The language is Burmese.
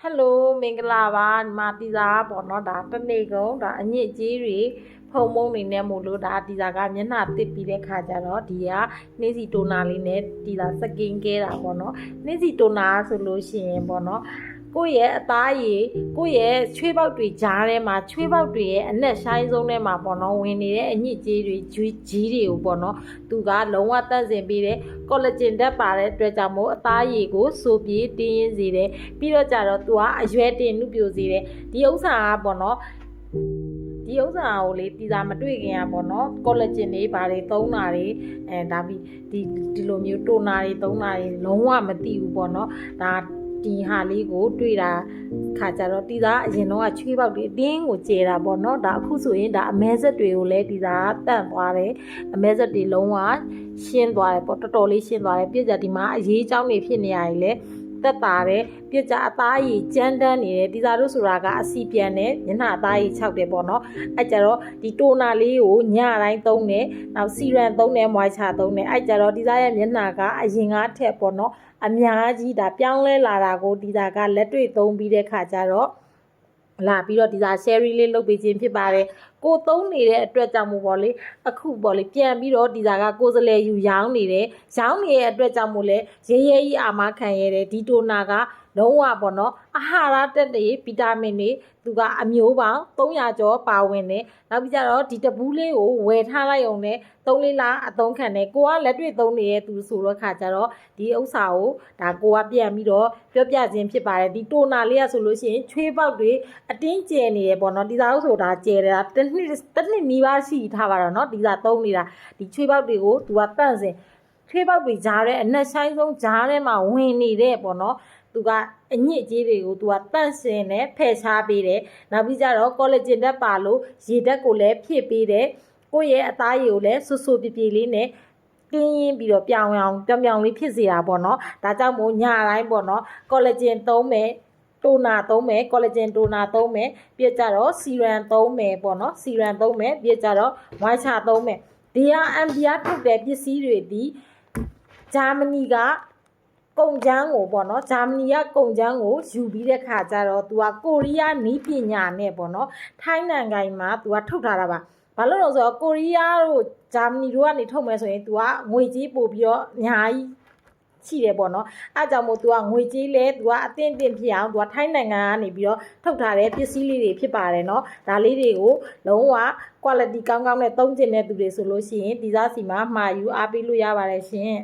Hello မင်္ဂလာပါဒီမှာတီစာပေါ့နော်ဒါတနေ့ကုန်ဒါအညစ်အကြေးတွေဖုံမုံနေနဲ့မို့လို့ဒါတီစာကမျက်နှာတစ်ပြီးတဲ့ခါကျတော့ဒီကနှင်းစီတိုနာလေးနဲ့တီစာစကင်ကဲတာပေါ့နော်နှင်းစီတိုနာဆိုလို့ရှိရင်ပေါ့နော်ကိုယ့်ရဲ့အသားရည်ကိုယ့်ရဲ့ချွေးပေါက်တွေကြားထဲမှာချွေးပေါက်တွေရဲ့အနက်ဆိုင်ဆုံးထဲမှာပေါ့နော်ဝင်နေတဲ့အညစ်အကြေးတွေကြီးတွေကိုပေါ့နော်သူကလုံးဝတန့်စင်ပြီးတဲ့ကောလာဂျင်ဓာတ်ပါတဲ့အတွက်ကြောင့်မို့အသားရည်ကိုစိုးပြေးတင်းရင်းစေတယ်ပြီးတော့ကြတော့သူကအရွယ်တင်နှုတ်ပြိုစေတယ်ဒီဥစ္စာကပေါ့နော်ဒီဥစ္စာကိုလေတီစာမတွေ့ခင်อ่ะပေါ့နော်ကောလာဂျင်တွေဘာတွေသုံးတာတွေဒါပြီးဒီလိုမျိုးတိုနာတွေသုံးတာတွေလုံးဝမသိဘူးပေါ့နော်ဒါဒီဟာလေးကိုတွေ့တာခါကြတော့တီသားအရင်တော့ချွေးပေါက်တွေအတင်းကိုကျေတာပေါ့နော်ဒါအခုဆိုရင်ဒါအမဲဆက်တွေကိုလည်းတီသားတန့်သွားတယ်အမဲဆက်တွေလုံးဝရှင်းသွားတယ်ပေါ့တော်တော်လေးရှင်းသွားတယ်ပြည့်ကြဒီမှာအရေးအကြောင်းတွေဖြစ်နေရတယ်လေတက်တာတယ်ပြည့်ကြအသားရည်ကြမ်းတမ်းနေတယ်တီသားတို့ဆိုတာကအစီပြန်တယ်မျက်နှာအသားရည်ခြောက်တယ်ပေါ့နော်အဲ့ကြတော့ဒီတိုနာလေးကိုညတိုင်းသုံးတယ်နောက်စီရန်သုံးတယ်မွိုင်ချာသုံးတယ်အဲ့ကြတော့တီသားရဲ့မျက်နှာကအရင်ကထက်ပေါ့နော်အများကြီးဒါပြောင်းလဲလာတာကိုဒီသားကလက်တွေ့သုံးပြီးတဲ့ခါကျတော့လာပြီးတော့ဒီသား share လေးလုပ်ပေးခြင်းဖြစ်ပါတယ်ကိုသုံးနေတဲ့အတွက်ကြောင့်မို့ပေါ့လေအခုပေါ့လေပြန်ပြီးတော့ဒီသားကကိုယ်စလဲယူရောင်းနေတယ်ရောင်းနေတဲ့အတွက်ကြောင့်မို့လဲရေးရေးကြီးအာမခံရတဲ့ဒီတိုနာကလုံးဝပေါ့နော်အာဟာရတက်တွေဗီတာမင်တွေသူကအမျိုးပေါင်း300ကျော်ပါဝင်တယ်နောက်ပြီးကြတော့ဒီတပူးလေးကိုဝယ်ထားလိုက်အောင်နဲ့3-4လအသုံးခံတယ်ကိုကလက်တွေ့သုံးနေတဲ့သူဆိုတော့ခါကြတော့ဒီဥစ္စာကိုဒါကိုကပြန်ပြီးတော့ပြောပြခြင်းဖြစ်ပါတယ်ဒီတိုနာလေးကဆိုလို့ရှိရင်ချွေးပေါက်တွေအတင်းကျယ်နေရပေါ့နော်ဒီစားလို့ဆိုတာကျယ်တယ်တစ်နှစ်နီးပါးရှိထားပါတော့နော်ဒီစားသုံးနေတာဒီချွေးပေါက်တွေကိုသူကတန့်စင်ချွေးပေါက်တွေကြားတဲ့အနက်ဆိုင်ဆုံးကြားထဲမှာဝင်နေတဲ့ပေါ့နော်သူကအညစ်အကြေးတွေကိုသူကတန့်စင်နဲ့ဖယ်ရှားပေးတယ်နောက်ပြီးကြတော့ကောလာဂျင်ဓာတ်ပါလို့ရေဓာတ်ကိုလည်းဖြည့်ပေးတယ်ကိုယ့်ရဲ့အသားရည်ကိုလည်းဆူဆူပြပြလေးနဲ့တင်းရင်းပြီးတော့ပြောင်လေးဖြစ်စေတာပေါ့နော်ဒါကြောင့်မို့ညတိုင်းပေါ့နော်ကောလာဂျင်သုံးမယ်တိုနာသုံးမယ်ကောလာဂျင်တိုနာသုံးမယ်ပြကြတော့စီရန်သုံးမယ်ပေါ့နော်စီရန်သုံးမယ်ပြကြတော့မွိုင်ချာသုံးမယ်ဒီဟာအမ်ဘီယာထုတ်တဲ့ပစ္စည်းတွေဒီဂျာမနီကကုန်ချမ်းကိုပေါ့နော်ဂျာမနီကကုန်ချမ်းကိုယူပြီးတဲ့ခါကျတော့သူကကိုရီးယားနီးပညာနဲ့ပေါ့နော်ထိုင်းနိုင်ငံမှာသူကထုတ်ထားတာပါဘာလို့လဲဆိုတော့ကိုရီးယားတို့ဂျာမနီတို့ကနေထုတ်မယ်ဆိုရင်သူကငွေကြေးပို့ပြီးတော့အများကြီးရှိတယ်ပေါ့နော်အဲကြောင့်မို့သူကငွေကြေးလဲသူကအတင်းဖြစ်အောင်သူကထိုင်းနိုင်ငံကနေပြီးတော့ထုတ်ထားတဲ့ပစ္စည်းလေးတွေဖြစ်ပါတယ်နော်ဒါလေးတွေကိုလုံးဝ quality ကောင်းကောင်းနဲ့သုံးကျင်တဲ့သူတွေဆိုလို့ရှိရင်ဒီစားစီမှာမှာယူအားပေးလို့ရပါတယ်ရှင်